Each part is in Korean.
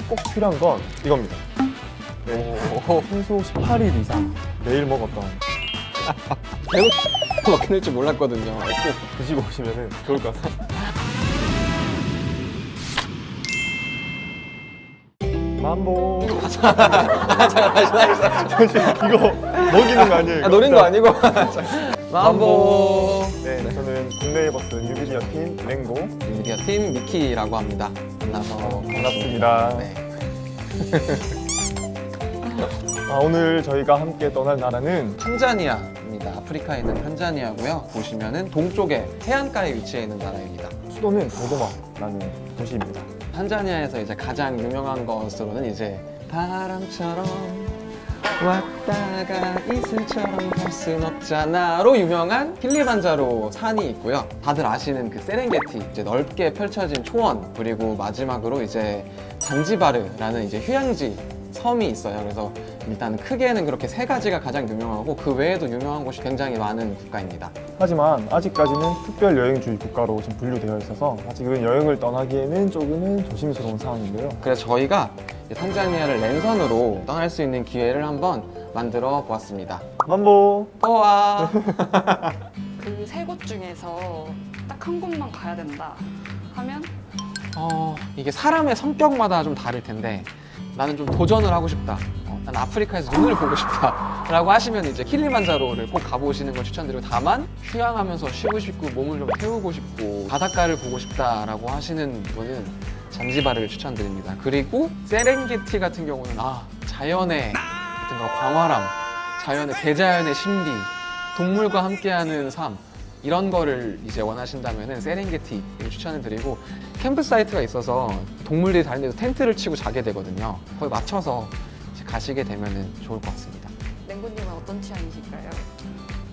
꼭 필요한 건 이겁니다. 네. 최소 18일 이상 매일 먹었던 배고 먹긴 할 줄 몰랐거든요. 꼭 드시고 오시면 좋을 것 같습니다. 만보. 이거 먹이는 거 아니에요? 아, 노린 거 아니고. 만보. 네, 저는 국내 버스 뉴미디어 팀 랭고 미디어 팀 미키라고 합니다. 만나서 반갑습니다. 네. 오늘 저희가 함께 떠날 나라는 탄자니아입니다. 아프리카에 있는 탄자니아고요. 보시면은 동쪽에 해안가에 위치해 있는 나라입니다. 수도는 도도마라는 도시입니다. 탄자니아에서 이제 가장 유명한 것으로는 이제 바람처럼 왔다가 이슬처럼 갈 순 없잖아로 유명한 킬리만자로 산이 있고요. 다들 아시는 그 세렝게티, 이제 넓게 펼쳐진 초원, 그리고 마지막으로 이제 잔지바르라는 이제 휴양지 섬이 있어요. 그래서 일단 크게는 그렇게 세 가지가 가장 유명하고 그 외에도 유명한 곳이 굉장히 많은 국가입니다. 하지만 아직까지는 특별 여행주의 국가로 지금 분류되어 있어서 아직은 여행을 떠나기에는 조금은 조심스러운 상황인데요. 그래서 저희가 이제 탄자니아를 랜선으로 떠날 수 있는 기회를 한번 만들어 보았습니다. 만보. 뽀와! 그 세 곳 중에서 딱 한 곳만 가야 된다 하면 이게 사람의 성격마다 좀 다를 텐데 나는 좀 도전을 하고 싶다. 난 아프리카에서 눈을 보고 싶다. 라고 하시면 이제 킬리만자로를 꼭 가보시는 걸 추천드리고, 다만 휴양하면서 쉬고 싶고 몸을 좀 태우고 싶고 바닷가를 보고 싶다라고 하시는 분은 잔지바르를 추천드립니다. 그리고 세렝게티 같은 경우는 자연의 어떤 그런 광활함, 자연의 대자연의 신비, 동물과 함께하는 삶, 이런 거를 이제 원하신다면은 세렝게티를 추천을 드리고, 캠프 사이트가 있어서 동물들이 다른 데서 텐트를 치고 자게 되거든요. 거기 맞춰서 이제 가시게 되면은 좋을 것 같습니다. 랭고님은 어떤 취향이실까요?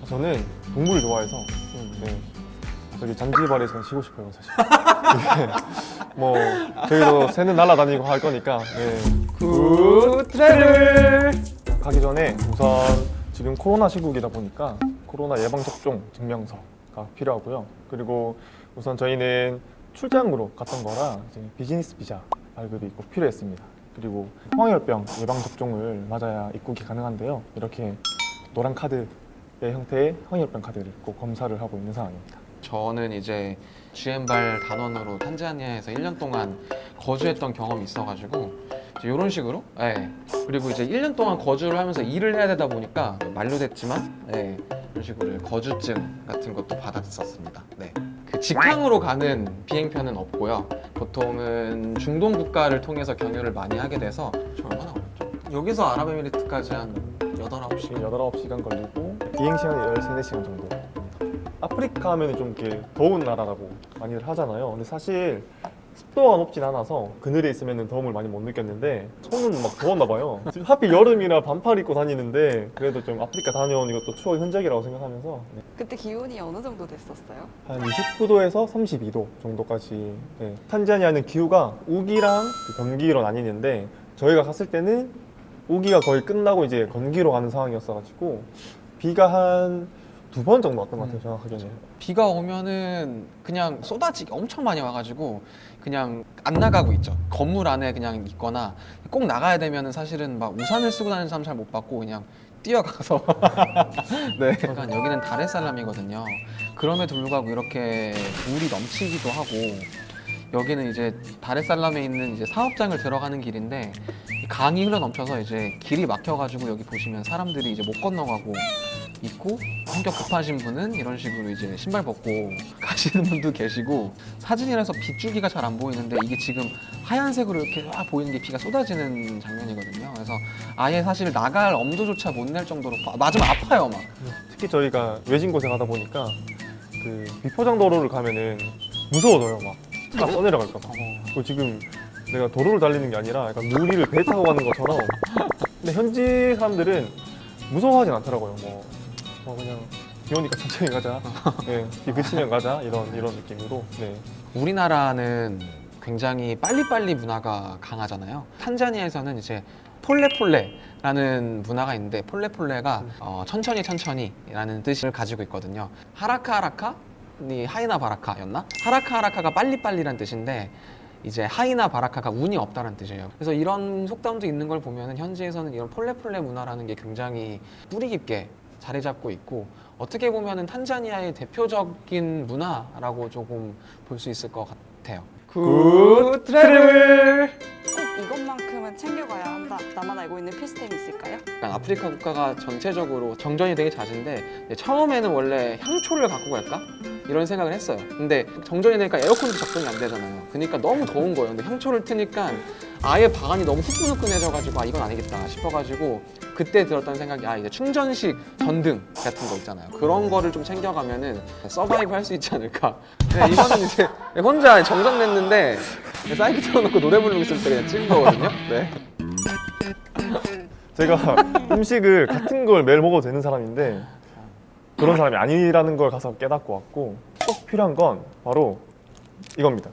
저는 동물을 좋아해서 네. 저기 잔지바르에서 쉬고 싶어요, 사실. 네. 뭐 저희도 새는 날아다니고 할 거니까 네. 굿 트래블! 가기 전에 우선 지금 코로나 시국이다 보니까 코로나 예방접종 증명서가 필요하고요. 그리고 우선 저희는 출장으로 갔던 거라 이제 비즈니스 비자 발급이 꼭 필요했습니다. 그리고 황열병 예방접종을 맞아야 입국이 가능한데요. 이렇게 노란 카드의 형태의 황열병 카드를 꼭 검사를 하고 있는 상황입니다. 저는 이제 GM발 단원으로 탄자니아에서 1년 동안 거주했던 경험이 있어가지고 이런 식으로, 그리고 이제 1년 동안 거주를 하면서 일을 해야 되다 보니까 만료됐지만, 이런 식으로 거주증 같은 것도 받았었습니다. 네. 그 직항으로 가는 비행편은 없고요. 보통은 중동 국가를 통해서 경유를 많이 하게 돼서 저 얼마나 걸렸죠? 여기서 아랍에미리트까지 한 8, 9시간? 8-9시간 걸리고 비행시간이 13-14시간 정도. 아프리카 하면 좀 이렇게 더운 나라라고 많이들 하잖아요. 근데 사실 습도가 높진 않아서 그늘에 있으면 더움을 많이 못 느꼈는데 손은 막 더웠나 봐요. 지금 하필 여름이라 반팔 입고 다니는데 그래도 좀 아프리카 다녀온 이것도 추억의 흔적이라고 생각하면서 그때 기온이 어느 정도 됐었어요? 한 29도에서 32도 정도까지. 탄자니아는 기후가 우기랑 건기로 나뉘는데 저희가 갔을 때는 우기가 거의 끝나고 이제 건기로 가는 상황이었어가지고 비가 한 2번 정도 왔던 것 같아요, 정확하게는. 비가 오면은 그냥 쏟아지게 엄청 많이 와가지고 그냥 안 나가고 있죠. 건물 안에 그냥 있거나 꼭 나가야 되면은 사실은 막 우산을 쓰고 다니는 사람 잘 못 봤고 그냥 뛰어가서 네. 약간 여기는 다레살람이거든요. 그럼에도 불구하고 이렇게 물이 넘치기도 하고, 여기는 이제 다레살람에 있는 이제 사업장을 들어가는 길인데 강이 흘러 넘쳐서 이제 길이 막혀가지고 여기 보시면 사람들이 이제 못 건너가고 있고, 성격 급하신 분은 이런 식으로 이제 신발 벗고 가시는 분도 계시고, 사진이라서 빗줄기가 잘 안 보이는데 이게 지금 하얀색으로 이렇게 와 보이는 게 비가 쏟아지는 장면이거든요. 그래서 아예 사실 나갈 엄두조차 못 낼 정도로 맞으면 아파요 막. 특히 저희가 외진 곳에 가다 보니까 그 비포장도로를 가면은 무서워져요, 막. 차 써내려갈까 봐. 그리고 지금 내가 도로를 달리는 게 아니라 약간 누리를 배 타고 가는 것처럼. 근데 현지 사람들은 무서워하진 않더라고요. 그냥 비 오니까 천천히 가자. 네, 비 그치면 가자. 이런 느낌으로. 네. 우리나라는 굉장히 빨리빨리 문화가 강하잖아요. 탄자니아에서는 이제 폴레폴레라는 문화가 있는데, 폴레폴레가 천천히라는 뜻을 가지고 있거든요. 하라카하라카? 하이나 바라카였나? 하라카하라카가 빨리빨리란 뜻인데, 이제 하이나 바라카가 운이 없다는 뜻이에요. 그래서 이런 속담도 있는 걸 보면은 현지에서는 이런 폴레폴레 문화라는 게 굉장히 뿌리 깊게 자리 잡고 있고 어떻게 보면은 탄자니아의 대표적인 문화라고 조금 볼 수 있을 것 같아요. 굿 트래블! 꼭 이것만큼은 챙겨가야 한다. 나만 알고 있는 필수템이 있을까요? 약간 아프리카 국가가 전체적으로 정전이 되게 잦은데 처음에는 원래 향초를 갖고 갈까? 이런 생각을 했어요. 근데 정전이 되니까 에어컨도 작동이 안 되잖아요. 그러니까 너무 더운 거예요. 근데 향초를 트니까 아예 방안이 너무 후끈후끈해져가지고 아 이건 아니겠다 싶어가지고 그때 들었던 생각이 아 이제 충전식 전등 같은 거 있잖아요. 그런 거를 좀 챙겨가면은 서바이브 할 수 있지 않을까. 네, 이거는 이제 혼자 정전냈는데 사이트 틀어놓고 노래 부르고 있을 때 그냥 찍은 거거든요. 네. 제가 음식을 같은 걸 매일 먹어도 되는 사람인데 그런 사람이 아니라는 걸 가서 깨닫고 왔고 꼭 필요한 건 바로 이겁니다.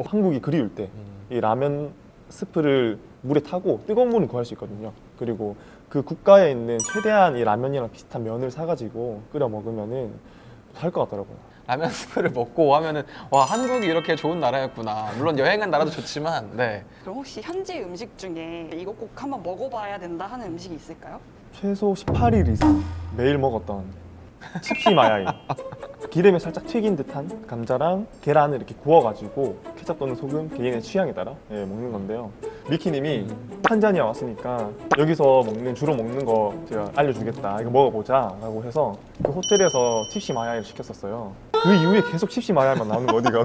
한국이 그리울 때 이 라면 스프를 물에 타고 뜨거운 물은 구할 수 있거든요. 그리고 그 국가에 있는 최대한 이 라면이랑 비슷한 면을 사가지고 끓여 먹으면은 살 것 같더라고요. 라면 스프를 먹고 하면은 와 한국이 이렇게 좋은 나라였구나. 물론 여행한 나라도 좋지만 네. 그럼 혹시 현지 음식 중에 이거 꼭 한번 먹어봐야 된다 하는 음식이 있을까요? 최소 18일 이상 매일 먹었던 칩시 마야이. 기름에 살짝 튀긴 듯한 감자랑 계란을 이렇게 구워가지고 케첩 또는 소금 개인의 취향에 따라 먹는 건데요. 미키님이 탄자니아 왔으니까 여기서 주로 먹는 거 제가 알려주겠다. 이거 먹어보자 라고 해서 그 호텔에서 칩시 마야이를 시켰었어요. 그 이후에 계속 칩시 마야이만 나오는 거 어디가.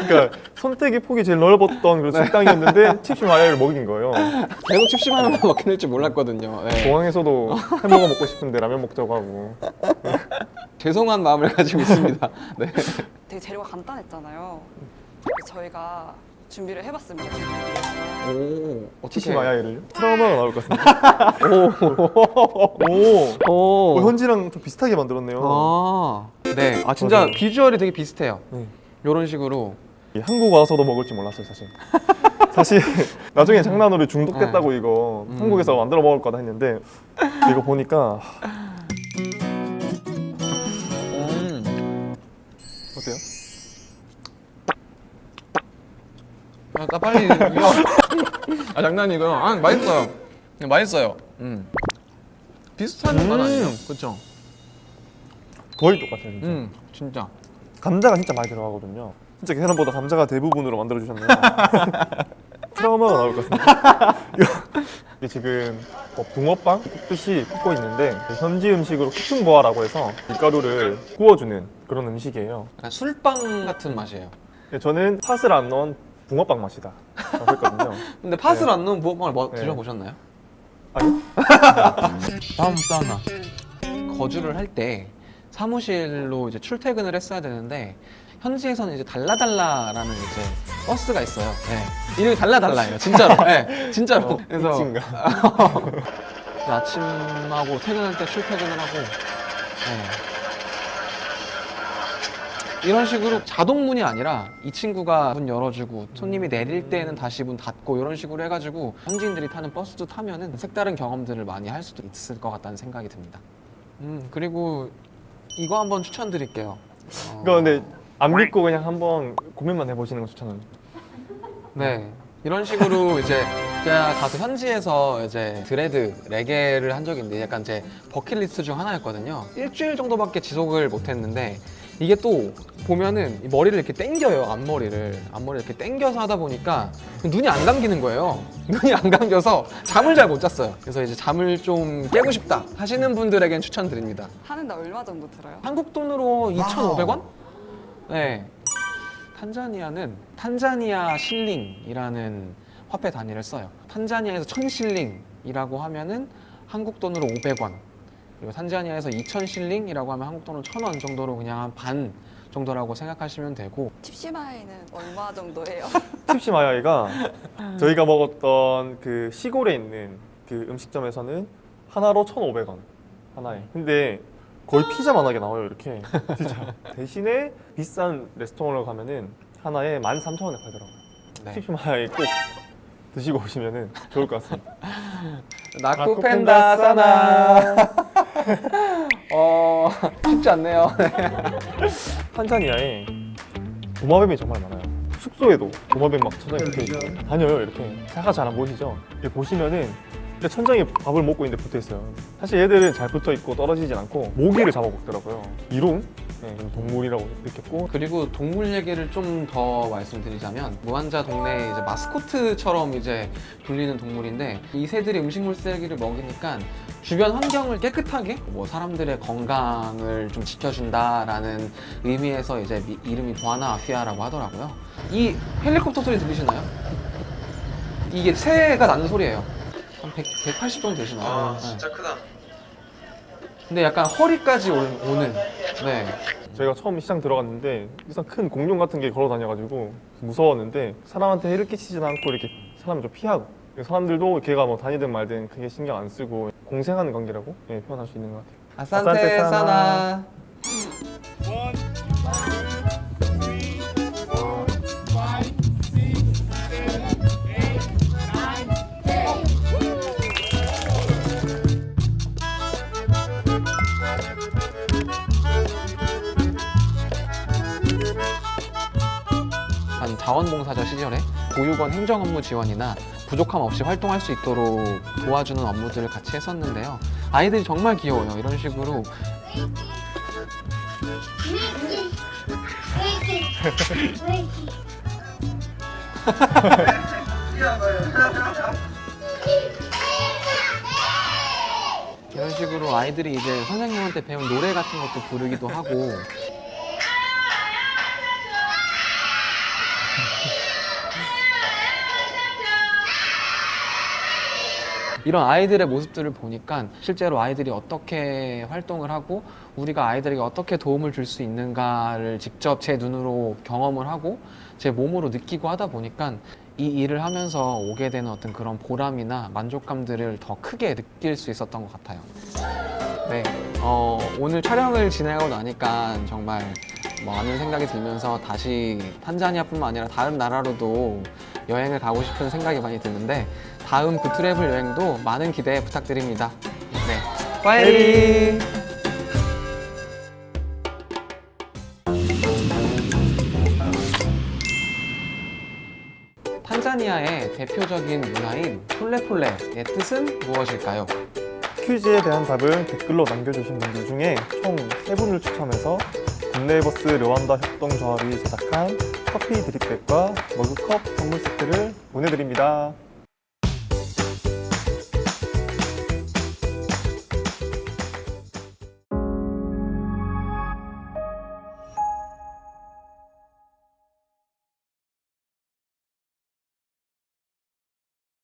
그러니까 선택의 폭이 제일 넓었던 그런 식당이었는데 칩시 마야이를 먹인 거예요. 계속 칩심하는 거 먹게 될 줄 몰랐거든요. 네. 공항에서도 햄버거 먹고 싶은데 라면 먹자고 하고. 죄송한 마음을 가지고 있습니다. 네. 되게 재료가 간단했잖아요. 저희가 준비를 해봤습니다. 오, 칩시 어떻게? 마야이를요? 트라우마가 나올 것 같은데. 오. 오. 현지랑 좀 비슷하게 만들었네요. 아, 네. 아 진짜 맞아요. 비주얼이 되게 비슷해요. 네. 이런 식으로. 한국 와서도 먹을 줄 몰랐어요, 사실. 사실 나중에 장난으로 중독됐다고 이거 한국에서 만들어 먹을 거다 했는데 이거 보니까 어때요? 나 빨리 이거. 아 장난이고요. 아 맛있어요. 맛있어요. 비슷한 건 아니에요. 그렇죠. 거의 똑같아요, 진짜. 진짜. 감자가 진짜 많이 들어가거든요. 진짜 계란보다 감자가 대부분으로 만들어 주셨네요. 트라우마가 나올 것 같은데. 이게 지금 뭐 붕어빵 굽듯이 굽고 있는데 현지 음식으로 쿠퉁보아라고 해서 밀가루를 구워주는 그런 음식이에요. 약간 술빵 같은 맛이에요. 저는 팥을 안 넣은 붕어빵 맛이다 라고 했거든요. 근데 팥을 네. 안 넣은 부엌빵을 네. 드셔보셨나요? 아니요? 다음 또 하나. 거주를 할 때 사무실로 이제 출퇴근을 했어야 되는데 현지에서는 이제 달라달라라는 이제 버스가 있어요. 네. 이름이 달라달라예요. 진짜로. 네. 진짜로. 그래서 미친가? 아침하고 퇴근할 때 출퇴근을 하고 네. 이런 식으로 자동문이 아니라 이 친구가 문 열어주고 손님이 내릴 때는 다시 문 닫고 이런 식으로 해가지고 현지인들이 타는 버스도 타면은 색다른 경험들을 많이 할 수도 있을 것 같다는 생각이 듭니다. 그리고 이거 한번 추천드릴게요. 이거 근데 안 믿고 그냥 한번 고민만 해보시는 거 추천합니다. 네. 이런 식으로 이제 제가 가서 현지에서 이제 드레드, 레게를 한 적이 있는데 약간 제 버킷리스트 중 하나였거든요. 일주일 정도밖에 지속을 못했는데 이게 또 보면은 이 머리를 이렇게 당겨요. 앞머리를 이렇게 당겨서 하다 보니까 눈이 안 감기는 거예요. 눈이 안 감겨서 잠을 잘 못 잤어요. 그래서 이제 잠을 좀 깨고 싶다 하시는 분들에겐 추천드립니다. 하는데 얼마 정도 들어요? 한국 돈으로 2,500원? 네. 탄자니아는 탄자니아 실링이라는 화폐 단위를 써요. 탄자니아에서 1,000실링이라고 하면은 한국 돈으로 500원. 그리고 탄자니아에서 2,000실링이라고 하면 한국 돈으로 1,000원 정도로 그냥 한 반 정도라고 생각하시면 되고. 칩시마이는 얼마 정도예요? 칩시 마야이가 저희가 먹었던 그 시골에 있는 그 음식점에서는 하나로 1,500원 하나에. 근데 거의 피자만 하게 나와요, 이렇게. 진짜. 대신에 비싼 레스토랑을 가면은 하나에 13,000원에 팔더라고요. 네. 칩시 마야이 꼭 드시고 오시면은 좋을 것 같습니다. 나쿠펜다 사나. 쉽지 않네요. 탄자니아에 도마뱀이 정말 많아요. 숙소에도 도마뱀 막 천장에 붙어있고 다녀요. 이렇게 차가 잘 안 보이시죠? 이렇게 보시면은 근데 천장에 밥을 먹고 있는데 붙어있어요. 사실 얘들은 잘 붙어있고 떨어지진 않고 모기를 잡아먹더라고요. 이롱? 네, 좀 동물이라고 느꼈고 그리고 동물 얘기를 좀 더 말씀드리자면 무한자 동네 이제 마스코트처럼 이제 불리는 동물인데 이 새들이 음식물 쓰레기를 먹으니까 주변 환경을 깨끗하게 뭐 사람들의 건강을 좀 지켜준다라는 의미에서 이제 이름이 부아나 아피아라고 하더라고요. 이 헬리콥터 소리 들리시나요? 이게 새가 나는 소리예요. 한 180 정도 되시나요? 네. 크다. 근데 약간 허리까지 오는 네. 저희가 처음 시장 들어갔는데 일단 큰 공룡 같은 게 걸어 다녀가지고 무서웠는데 사람한테 해를 끼치지는 않고 이렇게 사람을 좀 피하고 사람들도 걔가 뭐 다니든 말든 크게 신경 안 쓰고 공생하는 관계라고 표현할 수 있는 것 같아요. 아산테 사나. 자원봉사자 시절에 보육원 행정업무 지원이나 부족함 없이 활동할 수 있도록 도와주는 업무들을 같이 했었는데요. 아이들이 정말 귀여워요. 이런 식으로 이런 식으로 아이들이 이제 선생님한테 배운 노래 같은 것도 부르기도 하고 이런 아이들의 모습들을 보니까 실제로 아이들이 어떻게 활동을 하고 우리가 아이들에게 어떻게 도움을 줄 수 있는가를 직접 제 눈으로 경험을 하고 제 몸으로 느끼고 하다 보니까 이 일을 하면서 오게 되는 어떤 그런 보람이나 만족감들을 더 크게 느낄 수 있었던 것 같아요. 네, 오늘 촬영을 진행하고 나니까 정말 많은 생각이 들면서 다시 탄자니아뿐만 아니라 다른 나라로도 여행을 가고 싶은 생각이 많이 드는데 다음 굿트래블 여행도 많은 기대 부탁드립니다. 네, 파이팅! 탄자니아의 대표적인 문화인 폴레폴레의 뜻은 무엇일까요? 퀴즈에 대한 답을 댓글로 남겨주신 분들 중에 총 3분을 추첨해서 굿네이버스 르완다 협동조합이 제작한 커피 드립백과 머그컵 선물 세트를 보내드립니다.